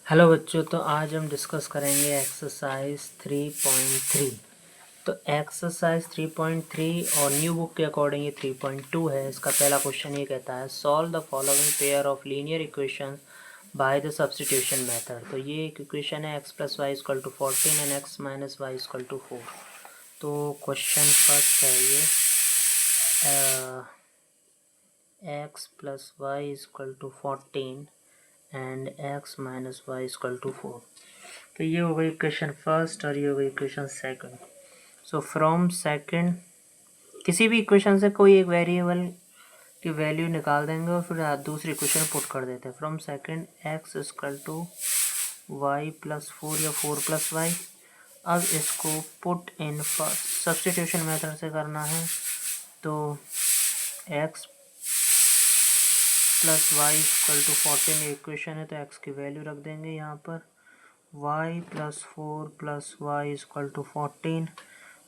Hello बच्चों, तो आज हम डिस्कस करेंगे एक्सरसाइज 3.3। तो एक्सरसाइज 3.3 और न्यू बुक के अकॉर्डिंग ये 3.2 है। इसका पहला क्वेश्चन ये कहता है solve the following pair of linear equation by the substitution method. तो ये एक इक्वेशन है x plus y equal to 14 and x minus y equal to 4। तो क्वेश्चन फर्स्ट है ये x plus y equal to 14 and x minus y equal to 4। तो ये हो गई इक्वेशन फर्स्ट और ये हो गई equation second. So from second किसी भी इक्वेशन से कोई एक वेरिएबल की वैल्यू निकाल देंगे और फिर दूसरी इक्वेशन पुट कर देते हैं। From second x equal to y plus 4 या 4 प्लस वाई। अब इसको put in first substitution method से करना है। तो x plus y equal to 14 equation है, तो x की वैल्यू रख देंगे यहाँ पर। y plus 4 plus y equal to 14,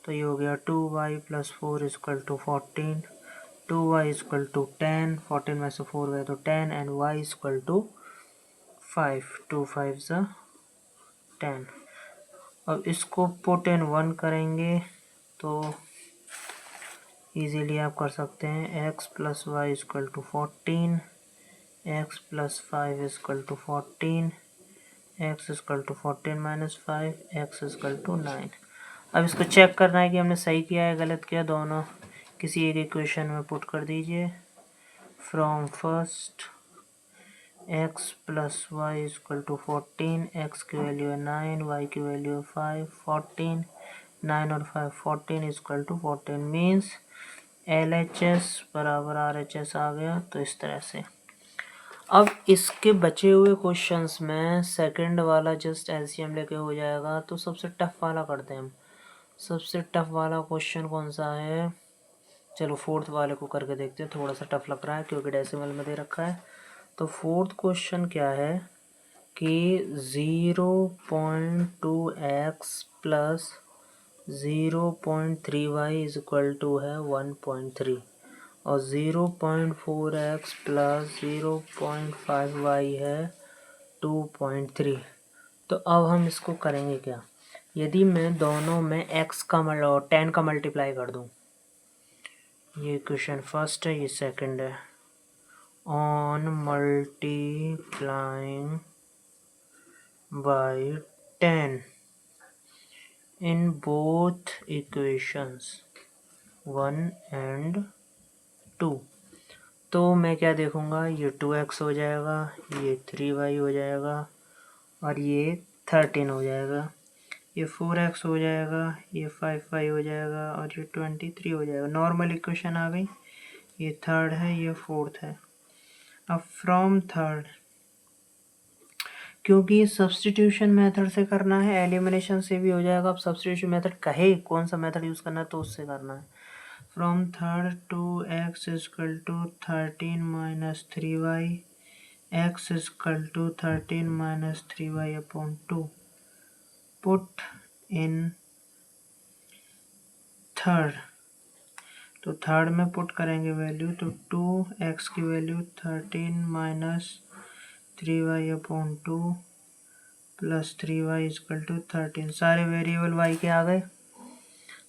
तो ये हो गया 2y plus 4 equal to 14, 2y equal to 10, 14 में से 4 गए तो 10 एंड y इक्वल टू 5, 2 5 ज़ा 10। अब इसको पुट इन 1 करेंगे तो इजीली आप कर सकते हैं। x plus y equal to 14, x plus 5 equal to 14, x equal to 14 minus 5, x equal to 9। अब इसको चेक करना है कि हमने सही किया है गलत किया। दोनों किसी एक इक्वेशन में पुट कर दीजिए। From first x plus y equal to 14, x की वैल्यू है 9, y की वैल्यू है 5, 14, 9 और 5 14 इक्वल टू 14 मीन्स LHS बराबर RHS आ गया। तो इस तरह से अब इसके बचे हुए क्वेश्चंस में सेकंड वाला जस्ट LCM लेके हो जाएगा। तो सबसे टफ वाला करते हैं हम। सबसे टफ वाला क्वेश्चन कौन सा है? चलो फोर्थ वाले को करके देखते हैं। थोड़ा सा टफ लग रहा है क्योंकि डेसिमल में दे रखा है। तो फोर्थ क्वेश्चन क्या है कि 0.2x plus 0.3y is equal to है 1.3 और 0.4x प्लस 0.5y है 2.3। तो अब हम इसको करेंगे क्या? यदि मैं दोनों में x का 10 का मल्टीप्लाई कर दूं, ये इक्वेशन फर्स्ट है, ये सेकंड है। On multiplying by 10 in both equations 1 and 2, तो मैं क्या देखूंगा, ये 2x हो जाएगा, ये 3y हो जाएगा और ये 13 हो जाएगा, ये 4x हो जाएगा, ये 5y हो जाएगा और ये 23 हो जाएगा। नॉर्मल इक्वेशन आ गई। ये थर्ड है, ये फोर्थ है। अब फ्रॉम थर्ड, क्योंकि सब्स्टिट्यूशन मेथड से करना है, एलिमिनेशन से भी हो जाएगा। अब सब्स्टिट्यूशन मेथड कहे कौन सा मेथड यूज़ करना है तो उससे करना है। From third 2x equal to 13 minus 3y, x equal to 13 minus 3y upon 2, put in third. तो थर्ड में पुट करेंगे वैल्यू, तो 2x की value 13 minus 3y upon 2 plus 3y equal to 13। सारे वेरिएबल y के आ गए,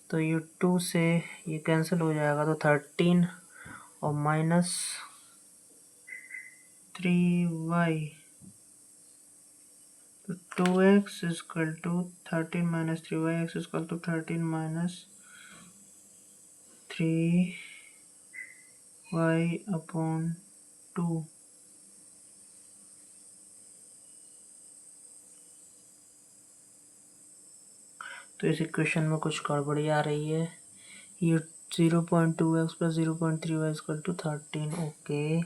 तो ये 2 से ये कैंसिल हो जाएगा, तो 13 और माइनस 3y, तो 2x equal to 13 minus 3y, x equal to 13 minus 3y upon 2। तो इस इक्वेशन में कुछ गड़बड़ी आ रही है। ये 0.2x plus 0.3y equal to 13। Okay,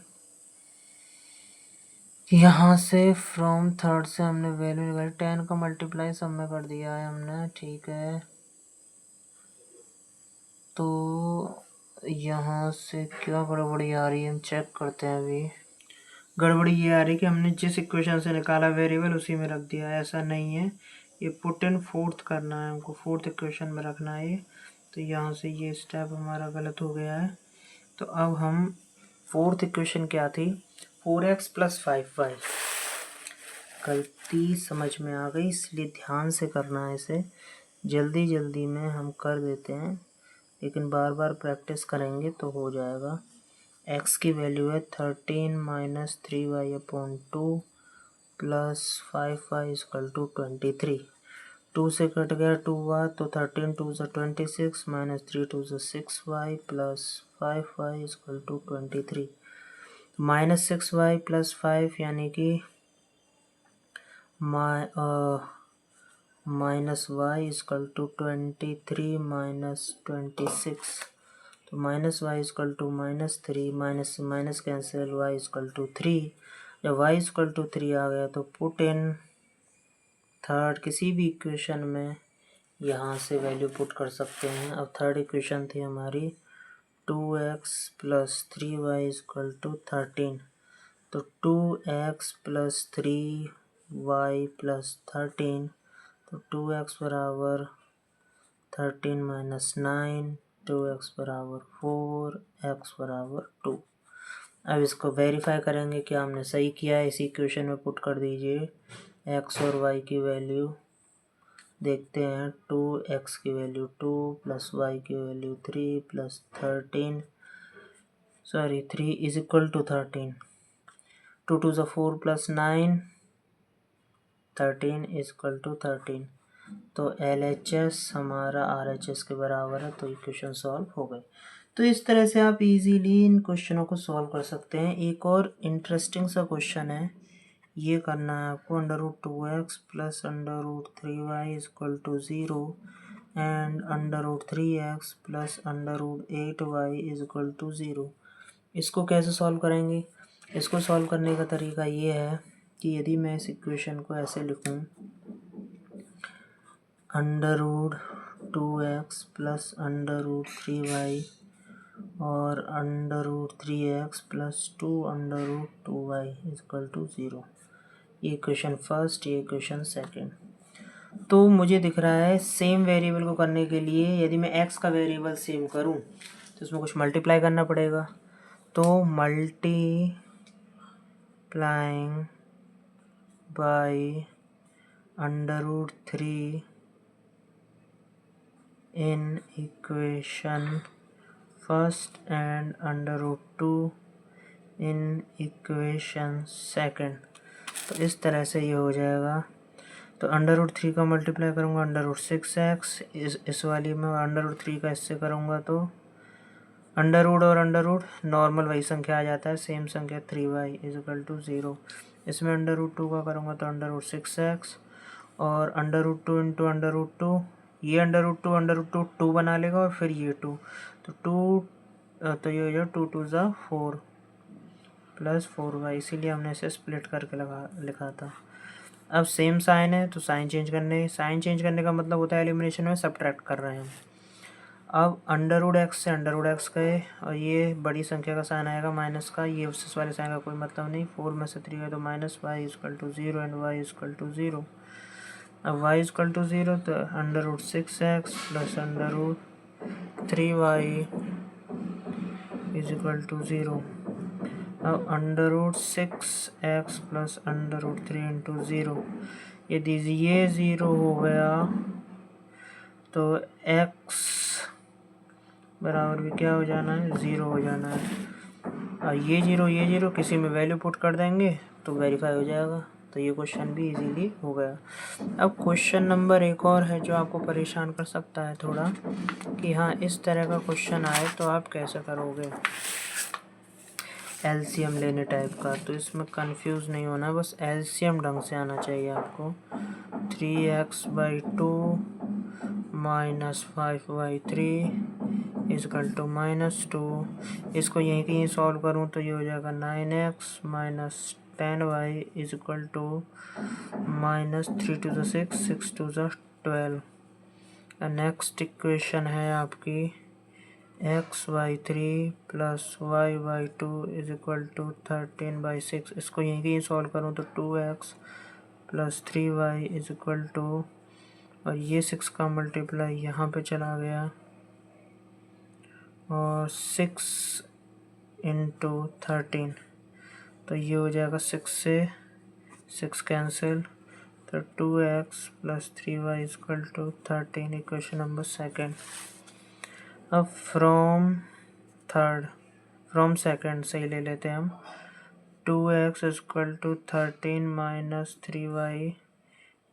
यहाँ से फ्रॉम थर्ड से हमने वैल्यू निकाली, 10 का मल्टीप्लाई सब में कर दिया है हमने, ठीक है। तो यहाँ से क्या गड़बड़ी आ रही है हम चेक करते हैं। अभी गड़बड़ी ये आ रही है कि हमने जिस इक्वेशन से निकाला वेरिएबल उसी में रख दिया है। ऐसा नहीं है, ये पुट इन फोर्थ करना है हमको, फोर्थ इक्वेशन में रखना है ये। तो यहाँ से ये स्टेप हमारा गलत हो गया है। तो अब हम फोर्थ इक्वेशन क्या थी, 4x प्लस 5y। गलती समझ में आ गई, इसलिए ध्यान से करना है इसे। जल्दी जल्दी में हम कर देते हैं, लेकिन बार बार प्रैक्टिस करेंगे तो हो जाएगा। x की वैल्यू है 13 minus 3y/2 plus 5y equal to 23। 2 से कट गया 2 हुआ तो 13 2 से 26 माइनस 3 2 से 6y plus 5y equal to 23। Minus 6y plus 5 यानी कि minus y equal to 23 minus 26। तो minus y equal to -3, minus minus cancel, y equal to 3। जब वाई इक्वल टू 3 आ गया तो पुट इन थर्ड किसी भी इक्वेशन में यहाँ से वैल्यू पुट कर सकते हैं। अब थर्ड इक्वेशन थी हमारी 2x plus 3y equal to 13। तो 2x प्लस 3y प्लस 13, तो 2x बराबर 13 माइनस 9, 2x बराबर 4, x बराबर 2। अब इसको वेरीफाई करेंगे कि हमने सही किया है। इसी इक्वेशन में पुट कर दीजिए x और y की वैल्यू। देखते हैं 2x की वैल्यू 2 प्लस y की value 3 plus 3 is equal to 13। 2 2 ज़ा 4 प्लस 9, 13 इज इक्वल टू 13। तो LHS हमारा RHS के बराबर है, तो इक्वेशन सॉल्व हो गई। तो इस तरह से आप इजीली इन क्वेश्चनों को सॉल्व कर सकते हैं। एक और इंटरेस्टिंग सा क्वेश्चन है, ये करना है आपको। √2x plus √3y equal to 0 and √3x plus √8y equal to 0। इसको कैसे सॉल्व करेंगे? इसको सॉल्व करने का तरीका ये है कि यदि मैं इस इक्वेशन को ऐसे लिखूं, √2x प्लस √3y और √3x plus 2√2y equal to 0। ये इक्वेशन फर्स्ट, ये इक्वेशन सेकंड। तो मुझे दिख रहा है सेम वेरिएबल को करने के लिए यदि मैं x का वेरिएबल सेम करूं तो इसमें कुछ मल्टीप्लाई करना पड़ेगा। तो multiplying by √3 in equation first and √2 in equation second। तो इस तरह से ये हो जाएगा। तो √3 का मल्टीप्लाई करूँगा √6x इस वाली में, और √3 का इससे करूँगा तो अंडर और अंडर नॉर्मल वही संख्या आ जाता है, सेम संख्या 3y इक्वल टू 0। इसमें √2 का करूँगा तो √6x और √2 इंटू √2, ये √2 2 बना लेगा और फिर ये 2, तो 2 तो ये हो जाए 2 2 ज़ा 4 प्लस 4y, इसीलिए हमने इसे स्प्लिट करके लिखा था। अब सेम साइन है तो साइन चेंज करने का मतलब होता है एलिमिनेशन में सब्ट्रैक्ट कर रहे हैं। अब √x से √x गए और ये बड़ी संख्या का साइन आएगा माइनस का, ये उस वाले साइन का कोई मतलब नहीं। 4 में से 3 है तो minus y equal to 0 and y equal to 0। अब y इक्वल टू 0 तो √6x plus √3y is equal to 0। अब √6x प्लस √3 इंटू 0, यदि ये 0 हो गया तो x बराबर भी क्या हो जाना है, 0 हो जाना है। और ये 0 किसी में वैल्यू पुट कर देंगे तो वेरीफाई हो जाएगा। तो ये क्वेश्चन भी इजीली हो गया। अब क्वेश्चन नंबर एक और है जो आपको परेशान कर सकता है थोड़ा, कि हाँ इस तरह का क्वेश्चन आए तो आप कैसे करोगे, एलसीएम लेने टाइप का। तो इसमें कंफ्यूज नहीं होना, बस एलसीएम ढंग से आना चाहिए आपको। 3x/2 minus 5y3 is equal to -2। इसको यहीं कहीं सॉल्व करूँ तो ये हो जाएगा 9x minus 10y is equal to -3 2 ज़ा 6 6 2 ज़ा 12। नेक्स्ट इक्वेशन है आपकी x/3 plus y/2 is equal to 13/6। इसको यहीं कहीं सॉल्व करूँ तो 2x plus 3y is equal to, और ये 6 का मल्टीप्लाई यहाँ पे चला गया और 6 इंटू 13, तो ये हो जाएगा 6 से 6 कैंसिल, तो 2x plus 3y equal to 13 equation number second. अब फ्रॉम सेकेंड से ही ले लेते हैं हम। 2x equal to 13 minus 3y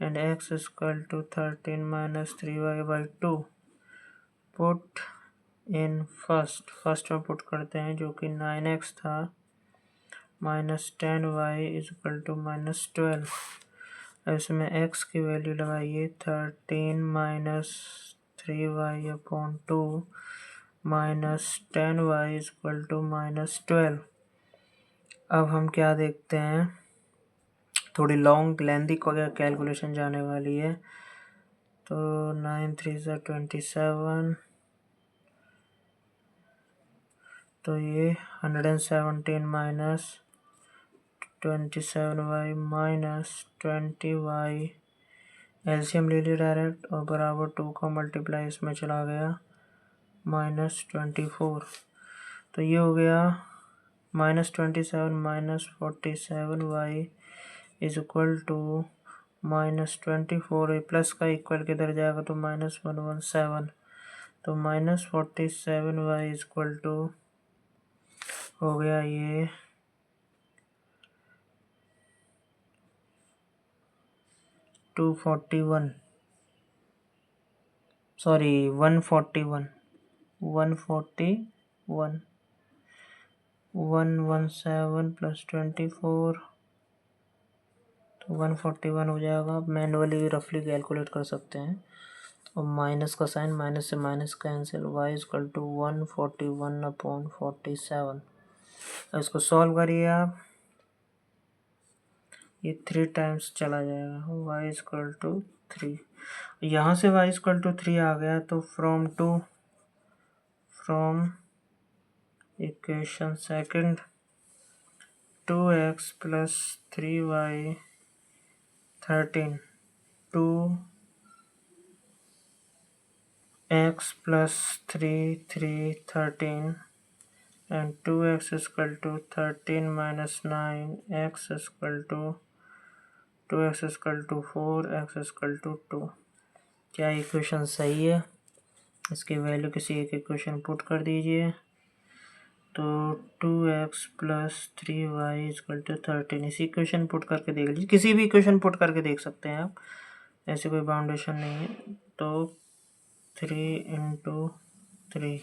and x equal to 13 minus 3y by 2। Put in first में पुट करते हैं जो कि 9x था, minus 10y equal to minus 12। इसमें x की वैल्यू लगाइए 13 minus 3y upon 2 minus 10y equal to minus 12। अब हम क्या देखते हैं, थोड़ी लॉन्ग लेंथी कैलकुलेशन जाने वाली है। तो 9 3 ज़ा 27, तो ये 117 minus 27y minus 20y, LCM ले लिया डायरेक्ट और बराबर 2 का मल्टीप्लाई इसमें चला गया, माइनस 24। तो ये हो गया minus 27 minus 47y is equal to minus 24। Plus का इक्वल किधर जाएगा तो माइनस 117, तो minus 47y is equal to हो गया ये 241, सॉरी 141 117 प्लस 24, तो 141 हो जाएगा। आप मैनुअली भी रफली कैलकुलेट कर सकते हैं। और माइनस का साइन, माइनस से minus cancel, y equal to 141 upon 47। इसको सॉल्व करिए आप, ये 3 टाइम्स चला जाएगा, y इक्वल टू 3। यहाँ से y इक्वल टू 3 आ गया, तो from equation second 2x plus 3y 13, 2x plus 3 13 and 2x is equal to 13 minus 9, x is equal to 2x is equal to 4, x is equal to 2। क्या equation सही है? इसकी value किसी एक equation put कर दीजिए, तो 2x plus 3y equal to 13। इसी इक्वेशन पुट करके देख लीजिए, किसी भी इक्वेशन पुट करके देख सकते हैं आप, ऐसे कोई बाउंडेशन नहीं है। तो 3 इंटू 3,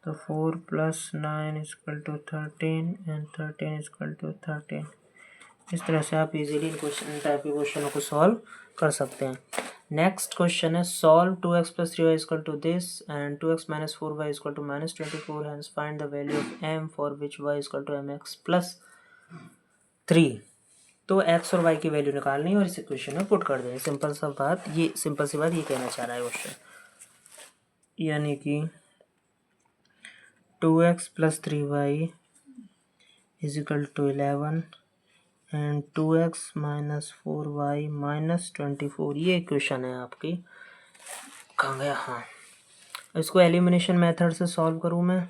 तो 4 plus 9 equal to 13 and 13 equal to 13। इस तरह से आप इजीली इन टाइप के क्वेश्चनों को सॉल्व कर सकते हैं। नेक्स्ट क्वेश्चन है solve 2x plus 3y equal to this and 2x minus 4y equal to minus 24, hence find the value of m for which y equal to mx plus 3। तो x और y की value निकालनी है और इस equation में put कर देंगे। सिंपल सी बात ये कहना चाह रहा है क्वेश्चन, यानी कि 2x plus 3y is equal to 11 and 2x minus 4y minus 24। ये इक्वेशन है आपकी, कहाँ गया, हाँ। इसको एलिमिनेशन मेथड से सॉल्व करूँ मैं,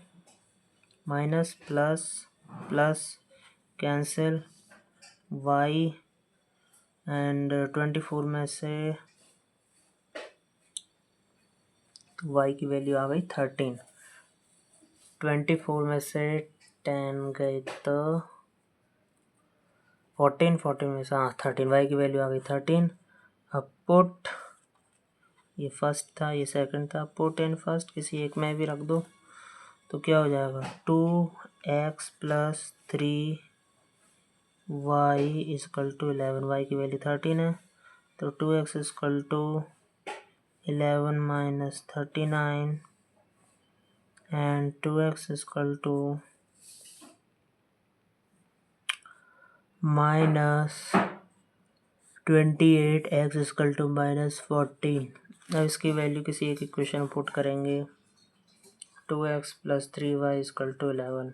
minus plus plus cancel y and 24 में से y की वैल्यू आ गई 13, 24 में से 10 गई तो 14 में से 13, y की वैल्यू आ गई 13। अब पुट, ये फर्स्ट था ये सेकंड था, पुट इन फर्स्ट, किसी एक में भी रख दो, तो क्या हो जाएगा 2x plus 3y equal to 11, y की वैल्यू 13 है, तो 2x equal to 11 minus 39 and 2x equal to minus 28, x equal to minus 14। अब इसकी वैल्यू किसी एक इक्वेशन में पुट करेंगे, 2x plus 3y equal to 11,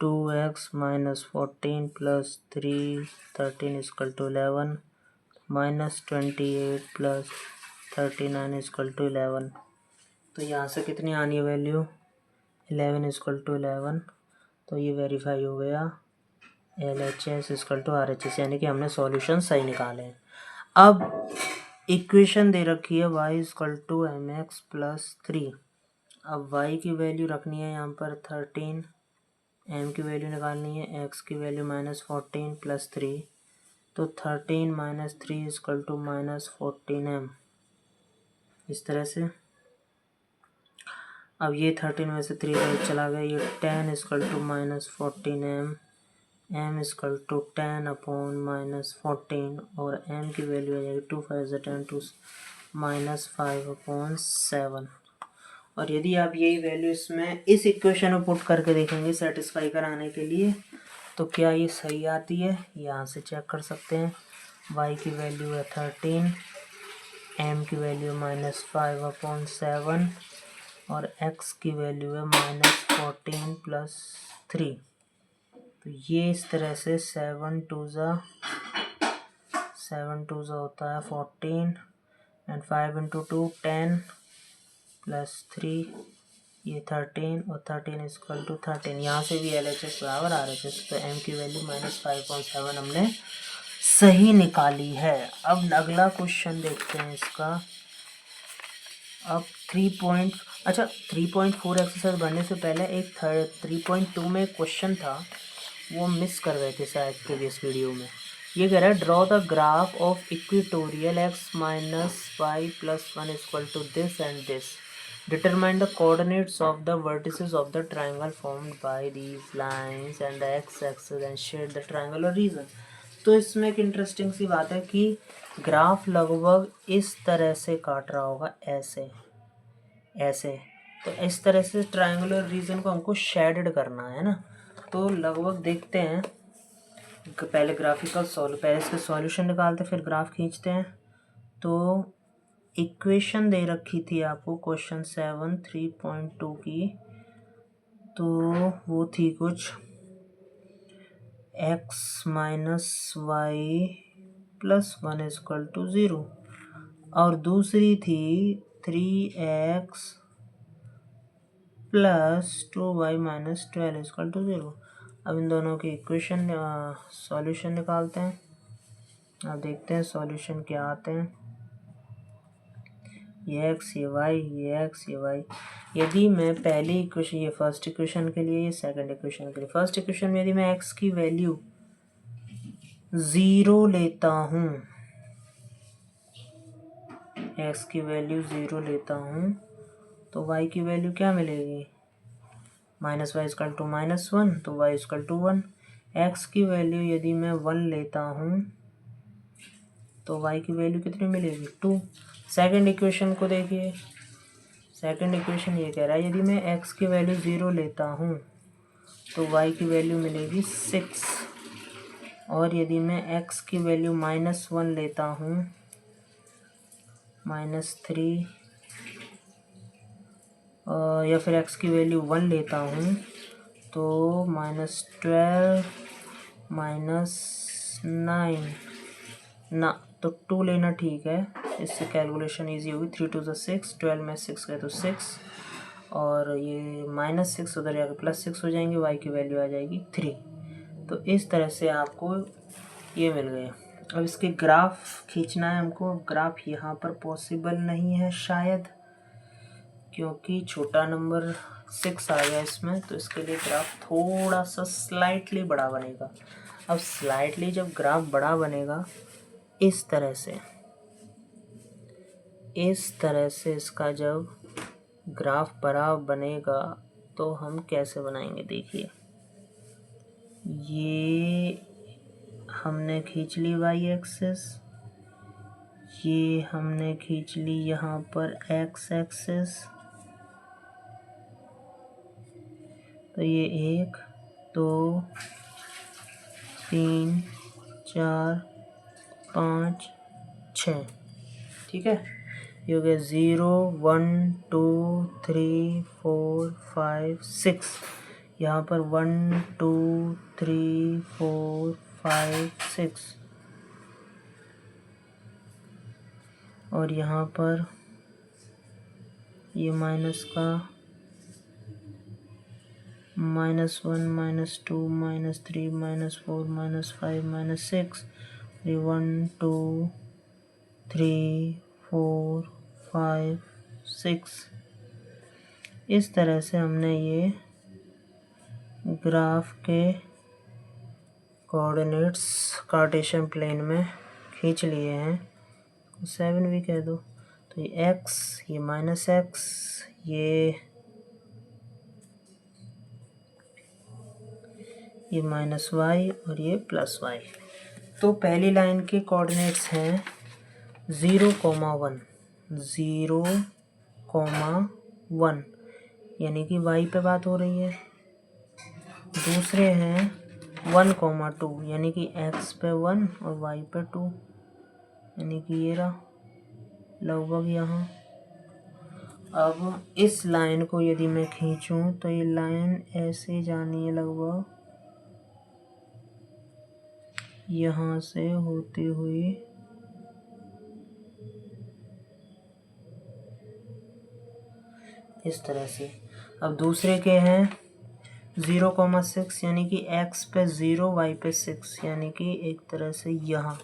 2x minus 14 plus 13 equal to 11, minus 28 plus 39 equal to 11। तो यहाँ से कितनी आनी है वैल्यू, 11 इक्वल टू 11, तो ये वेरीफाई हो गया। LHS इक्वल टू RHS, यानी कि हमने सॉल्यूशन सही निकाले हैं। अब इक्वेशन दे रखी है y equal to mx plus 3। अब y की वैल्यू रखनी है यहाँ पर 13, m की वैल्यू निकालनी है, x की वैल्यू -14 प्लस 3, तो 13 माइनस 3 इक्वल टू -14m, इस तरह से। अब ये 13 में से 3 बाहर चला गया, ये 10 equal to -14m, m equal to 10 upon -14, और m की वैल्यू आ जाएगी 2 5 10 टू -5/7। और यदि आप यही वैल्यू इसमें इस इक्वेशन में पुट करके देखेंगे सेटिस्फाई कराने के लिए, तो क्या ये सही आती है, यहाँ से चेक कर सकते हैं। y की वैल्यू है 13, m की वैल्यू -5/7, और x की वैल्यू है -14 प्लस 3। तो ये इस तरह से 7 टू ज़ा होता है 14, एंड 5 इंटू 2 10 प्लस 3, ये 13, और 13 इक्वल टू 13। यहाँ से भी LHS बराबर RHS, तो m की वैल्यू -5.7 हमने सही निकाली है। अब अगला क्वेश्चन देखते हैं इसका। अब 3.4 एक्सरसाइज बनने से पहले एक 3.2 में क्वेश्चन था, वो मिस कर गए थे शायद प्रीवियस वीडियो में। ये कह रहा है draw the graph of equatorial x minus y plus 1 equal to this and this, determine the coordinates of the vertices of the triangle formed by these lines and the x axis and shade the triangular region. तो इसमें एक interesting सी बात है कि graph लगभग इस तरह से काट रहा होगा, ऐसे ऐसे। तो इस तरह से ट्रायंगुलर रीजन को हमको शेडेड करना है ना। तो लगभग देखते हैं, पहले पहले इसके सॉल्यूशन निकालते फिर ग्राफ खींचते हैं। तो इक्वेशन दे रखी थी आपको क्वेश्चन 7 3.2 की, तो वो थी कुछ x minus y plus 1 equal to 0, और दूसरी थी 3x plus 2y minus 12 equal to 0। अब इन दोनों की इक्वेशन सॉल्यूशन निकालते हैं। अब देखते हैं सॉल्यूशन क्या आते हैं। ये x ये y, ये x ये y। यदि मैं पहली इक्वेशन, ये फर्स्ट इक्वेशन के लिए, ये सेकंड इक्वेशन के लिए, फर्स्ट इक्वेशन में यदि मैं x की वैल्यू 0 लेता हूँ, x की वैल्यू 0 लेता हूँ, तो y की वैल्यू क्या मिलेगी, माइनस वाई इक्वल टू -1, तो y इक्वल टू 1। x की वैल्यू यदि मैं 1 लेता हूँ, तो y की वैल्यू कितनी मिलेगी, 2। सेकंड इक्वेशन को देखिए, सेकंड इक्वेशन ये कह रहा है यदि मैं x की वैल्यू 0 लेता हूँ, तो y की वैल्यू मिलेगी 6, और यदि मैं x की वैल्यू -1 लेता हूँ, -3, या फिर x की वैल्यू 1 लेता हूँ, तो -12 -9 ना, तो 2 लेना ठीक है, इससे कैलकुलेशन इजी होगी। 3 2 6, 12 में 6 गए तो 6, और ये -6 उधर जाकर +6 हो जाएंगे, y की वैल्यू आ जाएगी 3। तो इस तरह से आपको ये मिल गए। अब इसके ग्राफ खींचना है हमको। ग्राफ यहाँ पर पॉसिबल नहीं है शायद, क्योंकि छोटा नंबर 6 आ गया इसमें, तो इसके लिए ग्राफ थोड़ा सा स्लाइटली बड़ा बनेगा। अब स्लाइटली जब ग्राफ बड़ा बनेगा, इस तरह से इसका जब ग्राफ बड़ा बनेगा, तो हम कैसे बनाएंगे, देखिए ये हमने खींच ली y एक्सिस, ये हमने खींच ली यहाँ पर x एक्सिस, तो ये 1 2 3 4 5 6, ठीक है। ये हो गया 0 1 2 3 4 5 6, यहाँ पर 1 2 3 4 5 6, और यहाँ पर ये माइनस का -1 -2 -3 -4 -5 -6, 1 2 3 4 5 6। इस तरह से हमने ये ग्राफ के कोऑर्डिनेट्स कार्टेशियन प्लेन में खींच लिए हैं। 7 भी कह दो। तो ये x, ये -x, ये -y और ये +y। तो पहली लाइन के कोऑर्डिनेट्स हैं 0, 1, 0, 1, यानी कि y पे बात हो रही है। दूसरे हैं 1, 2, यानी कि x पे 1 और y पे 2, यानी कि ये रहा लगभग यहाँ। अब इस लाइन को यदि मैं खींचूं तो ये लाइन ऐसे जानी है, लगभग यहाँ से होती हुई इस तरह से। अब दूसरे के हैं 0, 6, यानी कि x पे 0, y पे 6, यानी कि एक तरह से यहाँ।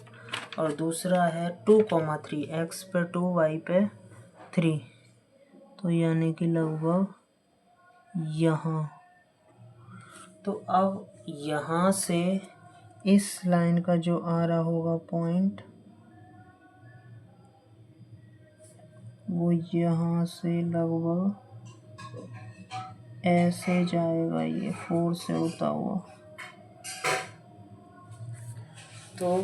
और दूसरा है 2, 3, x पे 2, y पे 3, तो यानी कि लगभग यहाँ। तो अब यहाँ से इस लाइन का जो आ रहा होगा पॉइंट, वो यहाँ से लगभग ऐसे जाएगा, ये 4 से होता हुआ। तो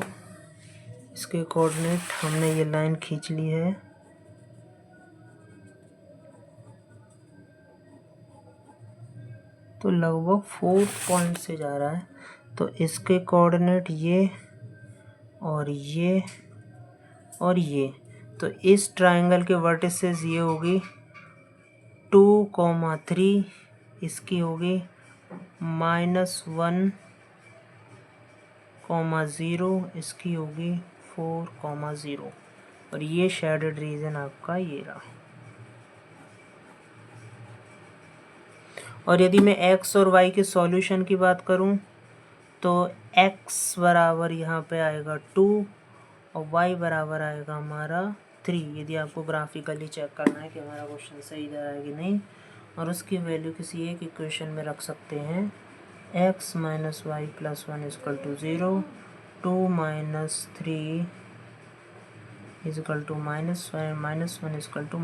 इसके कोऑर्डिनेट हमने ये लाइन खींच ली है। तो लगभग 4 पॉइंट से जा रहा है। तो इसके कोऑर्डिनेट ये और ये और ये। तो इस ट्रायंगल के वर्टिसेस ये होगी 2, 3, इसकी होगी -1, 0, इसकी होगी 4, 0, और ये शेडेड रीजन आपका ये रहा। और यदि मैं x और y के सॉल्यूशन की बात करूं तो x बराबर यहाँ पे आएगा 2 और y बराबर आएगा हमारा 3। यदि आपको ग्राफिकली चेक करना है कि हमारा क्वेश्चन सही जा रहा है कि नहीं, और उसकी वैल्यू किसी एक इक्वेशन में रख सकते हैं। x - y + 1 = 0, 2 - 3 -1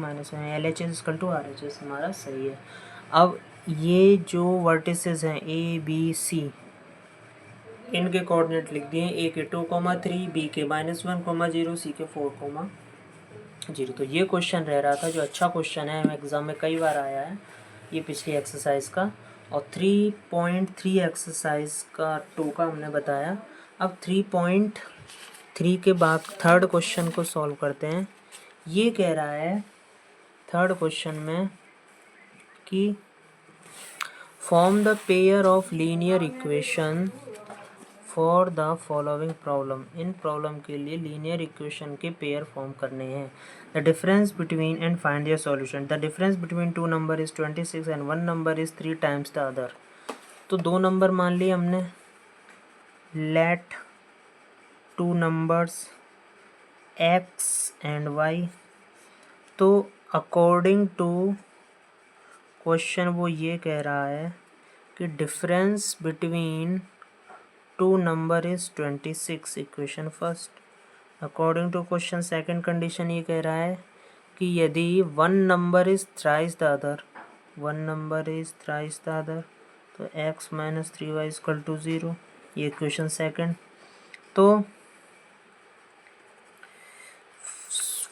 -1 LHS = RHS हमारा सही है। अब ये जो वर्टिसेस हैं A, B, C, इनके कोऑर्डिनेट लिख दिए। A के 2, 3, B के -1, 0, C के 4, 0। तो ये क्वेश्चन रह रहा था जो अच्छा क्वेश्चन है, एग्ज़ाम में कई बार आया है, ये पिछली एक्सरसाइज का। और 3.3 एक्सरसाइज का 2 का हमने बताया। अब 3.3 के बाद थर्ड क्वेश्चन को सॉल्व करते हैं। ये कह रहा है थर्ड क्वेश्चन में कि form the pair of linear equation for the following problem. इन प्रॉब्लम के लिए लीनियर इक्वेशन के पेयर फॉर्म करने हैं। The difference between and find their solution. The difference between 2 number is 26 and 1 number is 3 times the other. तो 2 number मान लिए हमने। Let 2 numbers x and y। तो अकॉर्डिंग टू क्वेश्चन वो ये कह रहा है कि difference between 2 number is 26, equation first. According to question second condition ये कह रहा है कि यदि 1 number is thrice the other, 1 number is thrice the other, तो x - 3y = 0, ये इक्वेशन सेकंड। तो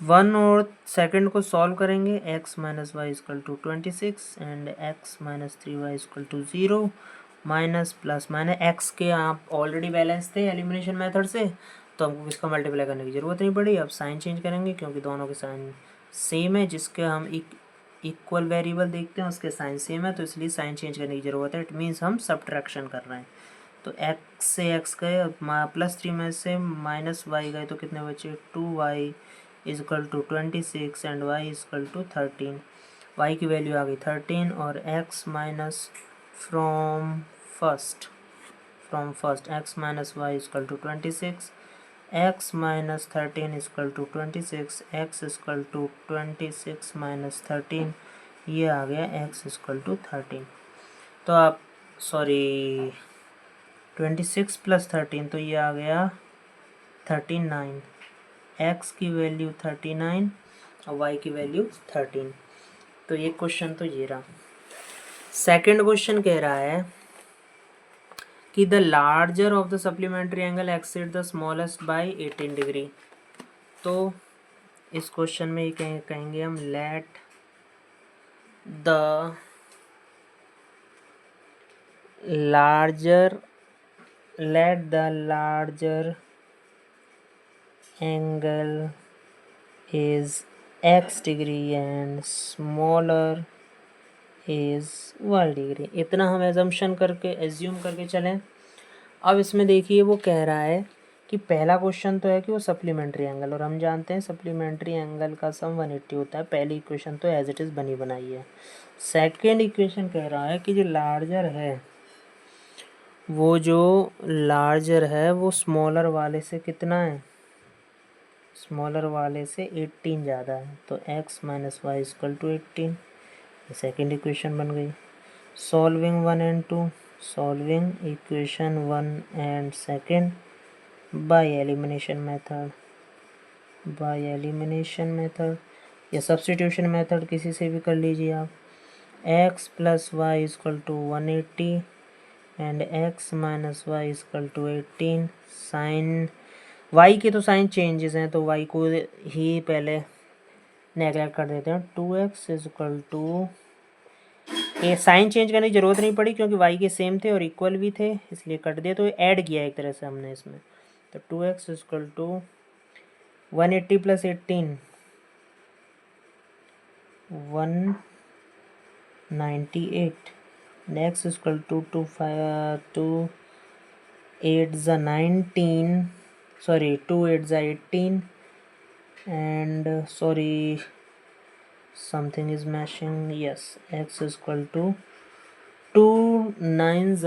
1 और सेकंड को सॉल्व करेंगे। x - y = 26 and x - 3y = 0, minus plus minus x के आप ऑलरेडी बैलेंस थे एलिमिनेशन मेथड से, तो हमको इसका मल्टीप्लाई करने की ज़रूरत नहीं पड़ी। अब साइन चेंज करेंगे क्योंकि दोनों के साइन सेम है, जिसके हम इक्वल वेरिएबल देखते हैं उसके साइन सेम है, तो इसलिए साइन चेंज करने की ज़रूरत है। इट मीन्स हम सब्ट्रैक्शन कर रहे हैं। तो x से x गए, +3 में से -y गए, तो कितने बचे 2y = 26 एंड y = 13। y की वैल्यू आ गई 13 और x - from first x minus y is equal to 26, x minus 13 is equal to 26, x is equal to 26 minus 13, ये आ गया x is equal to 13। तो आप सॉरी 26 प्लस 13, तो ये आ गया 39, x की वैल्यू 39 और y की वैल्यू 13। तो ये क्वेश्चन तो ये रहा। सेकंड क्वेश्चन कह रहा है कि the larger of the supplementary angle exceed the smallest by 18 degree. तो इस क्वेश्चन में ये कहेंगे हम let the larger angle is x degree and smaller is y degree. इतना हम एजम्पशन करके एज्यूम करके चलें। अब इसमें देखिए वो कह रहा है कि पहला क्वेश्चन तो है कि वो सप्लीमेंट्री एंगल, और हम जानते हैं सप्लीमेंट्री एंगल का सम 180 होता है। पहली इक्वेशन तो एज इट इज़ बनी बनाई है। सेकेंड इक्वेशन कह रहा है कि जो लार्जर है वो स्मॉलर वाले से कितना है, स्मॉलर वाले से 18 ज़्यादा है। तो x minus y equal to 18, second equation बन गई। Solving 1 and 2, solving equation 1 and second by elimination method या सब्स्टिट्यूशन मेथड, किसी से भी कर लीजिए आप। x plus y equal to 180 and x minus y equal to 18। Sign y के तो साइन चेंजेस हैं, तो y को ही पहले नेगलेक्ट कर देते हैं। 2x इज इक्वल टू, ये साइन चेंज करने की ज़रूरत नहीं पड़ी क्योंकि y के सेम थे और इक्वल भी थे, इसलिए कट दिए। तो ऐड किया एक तरह से हमने इसमें। तो 2x is equal to 180 plus 18 198, next is equal to 2 8 ज़ा 19, सॉरी 2 8 ज़ा 18 and sorry something is mashing, yes, x is equal to 2 9s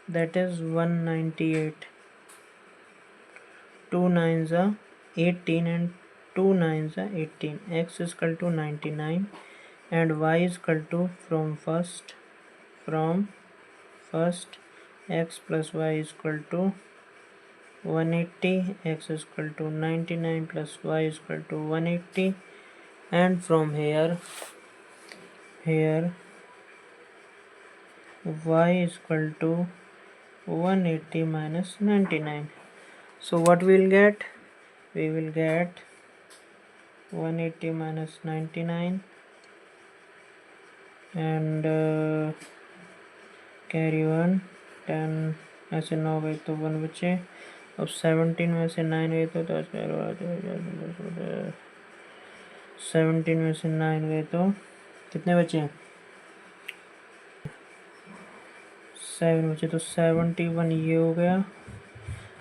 that is 198, 2 9s 18 and 2 9s 18, x is equal to 99 and y is equal to from first x plus y is equal to 180, x is equal to 99 plus y is equal to 180, and from here y is equal to 180 minus 99. So what we will get? We will get 180 minus 99 and carry 1, 10 ऐसे 9 गए तो 1 बचे। अब 17 में से 9 गए तो 17 में से 9 गए तो कितने बचे? 7 बचे, तो 71 ये हो गया।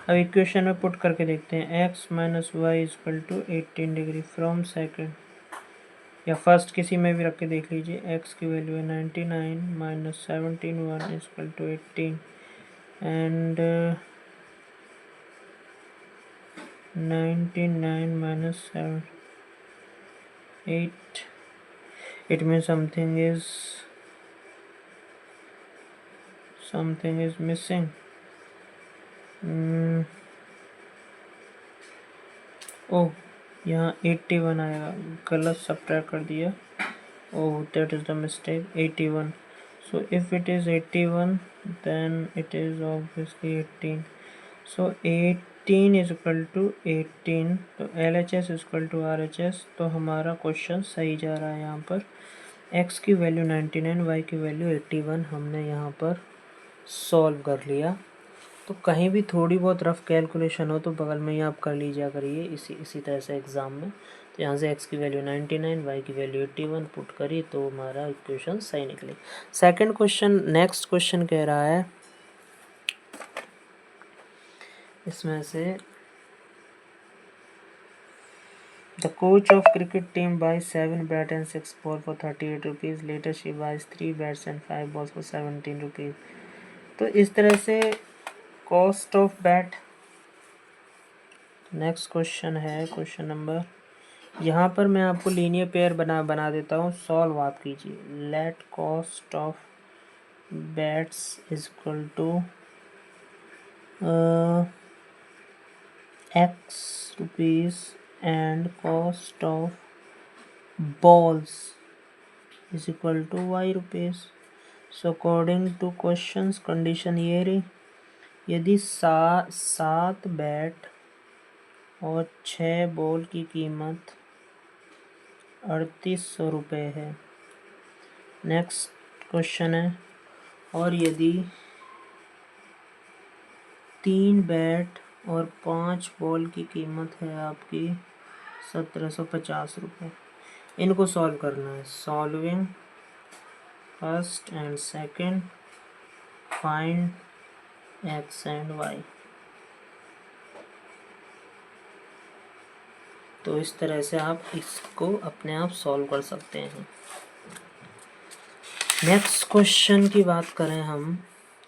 अब इक्वेशन में पुट करके देखते हैं। x minus y equal to 18 degree from second या फर्स्ट, किसी में भी रख के देख लीजिए। x की वैल्यू है 99 minus 17 1 equal to 18 and 99 minus 7 8, it means something is missing. Oh, यहाँ 81 आएगा, गलत सब्ट्रैक्ट कर दिया। ओह, that is the mistake, 81. So if it is 81 then it is obviously 18. So 18 is equal to 18, तो LHS is equal to RHS। तो हमारा question सही जा रहा है। यहाँ पर x की वैल्यू 99, y की वैल्यू 81 हमने यहाँ पर सॉल्व कर लिया। तो कहीं भी थोड़ी बहुत रफ कैलकुलेशन हो तो बगल में ही आप कर लीजिए करिए इसी तरह से एग्ज़ाम में। तो यहाँ से x की वैल्यू 99, y की वैल्यू 81 पुट करी तो हमारा इक्वेशन सही निकली। सेकंड क्वेश्चन, नेक्स्ट क्वेश्चन कह रहा है इसमें से The coach of cricket team buys 7 bats and 6 balls for 38 rupees. Later she buys 3 bats and 5 balls for 17 rupees. तो इस तरह से cost of bat. Next question है क्वेश्चन नंबर, यहाँ पर मैं आपको लीनियर पेयर बना देता हूँ, सॉल्व आप कीजिए। Let cost of bats is equal to x rupees and cost of balls is equal to y rupees. So according to questions condition ये रही, यदि 7 बैट और 6 बॉल की कीमत 3800 रुपये है। नेक्स्ट क्वेश्चन है, और यदि 3 बैट और 5 बॉल की कीमत है आपकी 1750 रुपये। इनको सॉल्व करना है। Solving first and second, find x and y। तो इस तरह से आप इसको अपने आप सॉल्व कर सकते हैं। नेक्स्ट क्वेश्चन की बात करें हम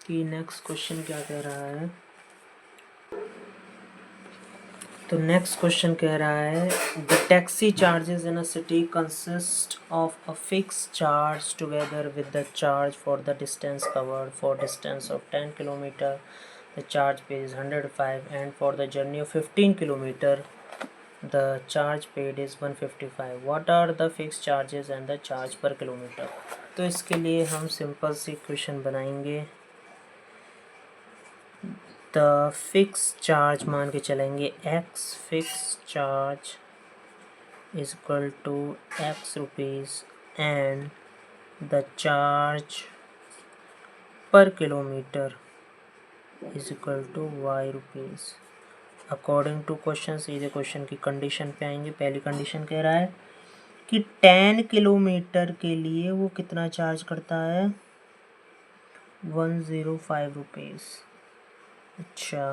कि नेक्स्ट क्वेश्चन क्या कह रहा है। तो नेक्स्ट क्वेश्चन कह रहा है the taxi charges in a city consist of a fix charge together with the charge for the distance covered. For distance of 10 kilometre the charge pay is 105 and for the journey of 15 kilometre the charge paid is 155। What are the fix charges and the charge per kilometre. तो इसके लिए हम simple सी equation बनाएंगे। The fix charge मान के चलेंगे x fix charge is equal to x rupees and the charge per kilometre is equal to y rupees. According to question सीधे क्वेश्चन की कंडीशन पे आएंगे। पहली कंडीशन कह रहा है कि 10 किलोमीटर के लिए वो कितना चार्ज करता है, 105 रुपीज़। अच्छा,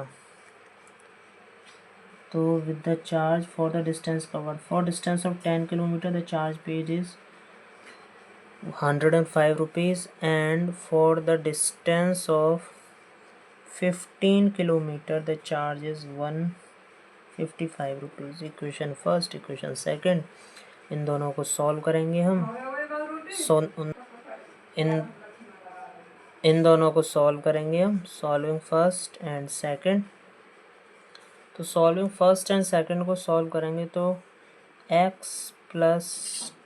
तो with the charge for the distance covered, for distance of 10 kilometer the charge paid is 105 rupees and for the distance of 15 kilometer the charge is 155 rupees। Equation first, equation second, इन दोनों को solve करेंगे हम। इन दोनों को solve करेंगे हम। Solving first and second, तो सॉल्विंग फर्स्ट एंड सेकंड को सॉल्व करेंगे तो x plus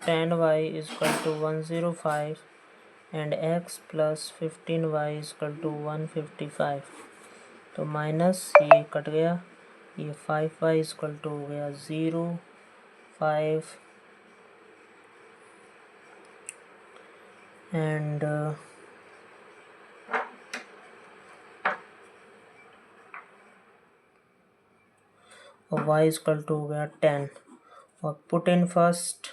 10y is equal to 105 and x plus 15y is equal to 155। तो माइनस ये कट गया, ये 5y इज इक्वल टू हो गया 0 5 एंड और y इक्वल टू हो गया 10 और put in first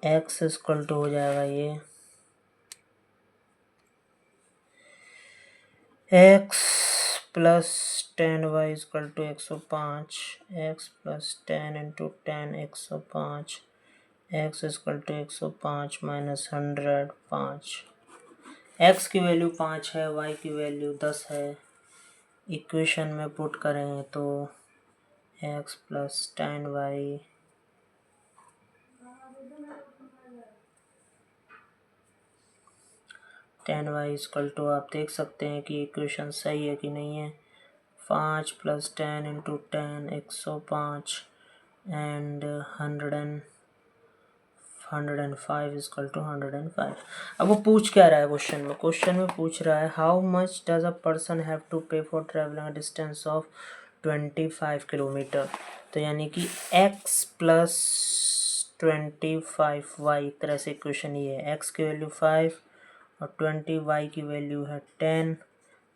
x equal to हो जाएगा ये x plus 10y equal to 105, x plus 10 into 10 105, x equal to 105 minus 100 5। x की वैल्यू 5 है, y की वैल्यू 10 है। इक्वेशन में पुट करें तो x plus 10y equal to, आप देख सकते हैं कि इक्वेशन सही है कि नहीं है। 5 plus 10 into 10 105 and 105 equal to 105। अब वो पूछ क्या रहा है क्वेश्चन में, पूछ रहा है how much does a person have to pay for travelling distance of 25 kilometre. तो यानी कि x प्लस 25y, तरह से क्वेश्चन ये है। x की वैल्यू 5 और 20y की वैल्यू है 10,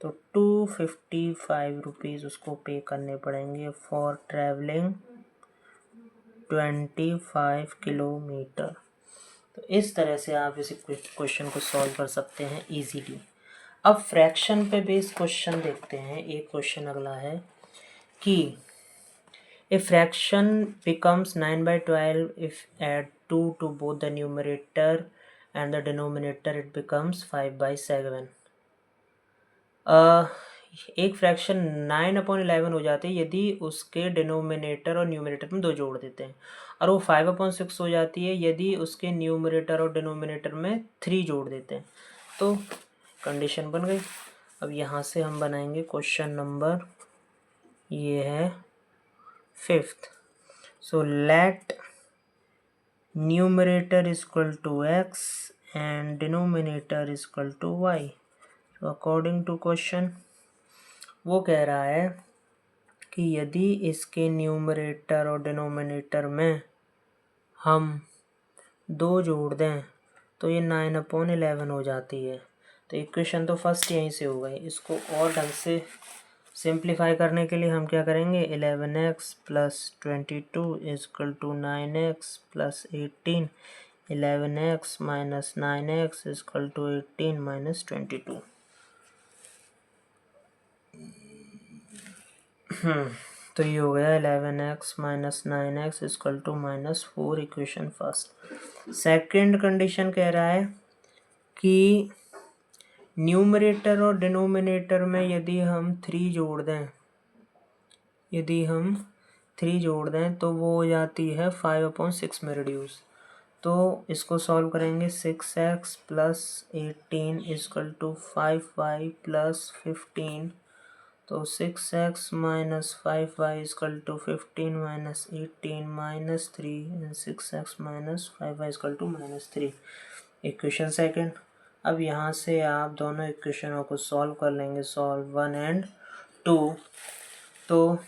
तो 255 रुपीज़ उसको पे करने पड़ेंगे फॉर ट्रैवलिंग 25 किलोमीटर। तो इस तरह से आप इस क्वेश्चन को सॉल्व कर सकते हैं इजीली। अब फ्रैक्शन पे बेस्ड क्वेश्चन देखते हैं। एक क्वेश्चन अगला है कि A fraction becomes 9/12 if add 2 to both the numerator and the denominator, it becomes 5/7. एक फ्रैक्शन 9/11 हो जाती है यदि उसके डिनोमिनेटर और न्यूमरेटर में 2 जोड़ देते हैं, और वो 5/6 हो जाती है यदि उसके न्यूमरेटर और डिनोमिनेटर में 3 जोड़ देते हैं। तो कंडीशन बन गई। अब यहाँ से हम बनाएंगे क्वेश्चन नंबर, ये है 5th। So let numerator is equal to x and denominator is equal to y। तो अकॉर्डिंग टू क्वेश्चन वो कह रहा है कि यदि इसके न्यूमरेटर और डिनोमिनेटर में हम 2 जोड़ दें तो ये 9/11 हो जाती है। तो इक्वेशन तो फर्स्ट यहीं से हो गई। इसको और ढंग से सिंप्लीफाई करने के लिए हम क्या करेंगे, 11x plus 22 is equal to 9x plus 18, 11x minus 9x is equal to 18 minus 22। तो ये हो गया 11x minus 9x equal to -4, equation first. Second condition कह रहा है कि न्यूमरेटर और डिनोमिनेटर में यदि हम 3 जोड़ दें तो वो हो जाती है 5/6 में रिड्यूस। तो इसको सॉल्व करेंगे, 6x plus 18 equal to 5y plus 15। तो 6x minus 5y equal to 15 minus 18 minus 3, 6x minus 5y equal to -3, equation second. अब यहाँ से आप दोनों इक्वेशनों को सॉल्व कर लेंगे, सॉल्व 1 एंड 2। तो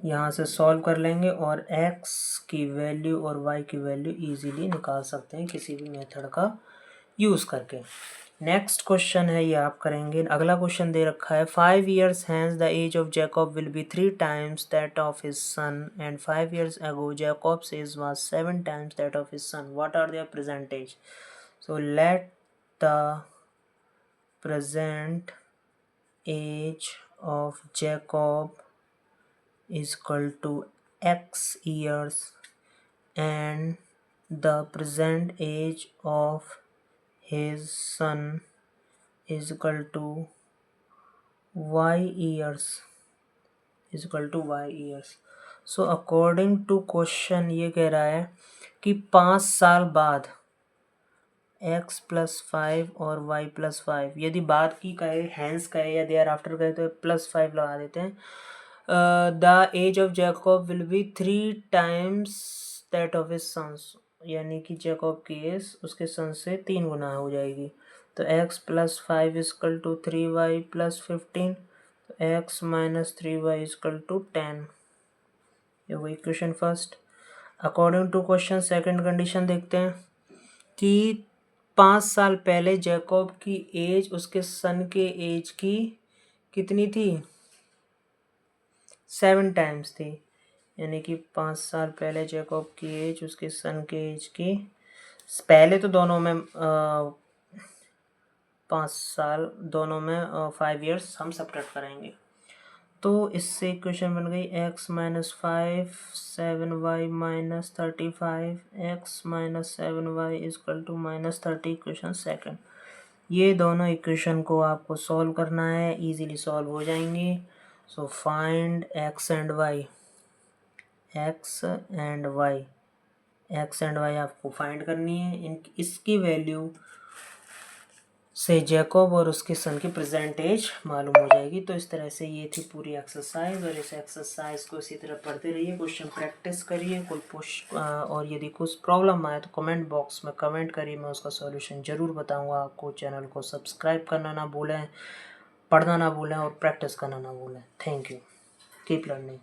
यहाँ से सॉल्व कर लेंगे और x की वैल्यू और y की वैल्यू इजीली निकाल सकते हैं किसी भी मेथड का यूज़ करके। नेक्स्ट क्वेश्चन है, ये आप करेंगे। अगला क्वेश्चन दे रखा है 5 years hence the age of Jacob will be 3 times that of his son, and 5 years ago Jacob's age was 7 times that of his son. What are their present age? So let the present age of Jacob is equal to x years and the present age of his son is equal to y years So according to question ये कह रहा है कि 5 साल बाद x plus 5 और y plus 5, यदि बाद की कहे, हैंस कहे या देयर आफ्टर कहे तो +5 लगा देते हैं। The age of Jacob will be 3 times that of his sons, यानी कि जैकब की एज उसके सन से 3 गुना हो जाएगी। तो x plus 5 equal to 3y plus 15, तो x minus 3y equal to 10। ये वही question first. According to question second condition देखते हैं कि 5 साल पहले जैकब की एज उसके सन के एज की कितनी थी, 7 टाइम्स थी। यानी कि 5 साल पहले जैकब की एज उसके सन के एज की, पहले तो दोनों में 5 साल, दोनों में 5 years हम सब्ट्रैक्ट करेंगे। तो इससे इक्वेशन बन गई x minus 5 7y minus 35, x minus 7y equal to -30, equation second. ये दोनों इक्वेशन को आपको सॉल्व करना है, इजीली सॉल्व हो जाएंगी। So find x and y, x and y आपको फाइंड करनी है। इसकी वैल्यू से जैकब और उसके सन की प्रेजेंट एज मालूम हो जाएगी। तो इस तरह से ये थी पूरी एक्सरसाइज, और इस एक्सरसाइज को इसी तरह पढ़ते रहिए, क्वेश्चन प्रैक्टिस करिए। और यदि कुछ प्रॉब्लम आए तो कमेंट बॉक्स में कमेंट करिए, मैं उसका सॉल्यूशन ज़रूर बताऊंगा आपको। चैनल को सब्सक्राइब करना ना भूलें, पढ़ना ना भूलें और प्रैक्टिस करना ना भूलें। Thank you, keep learning.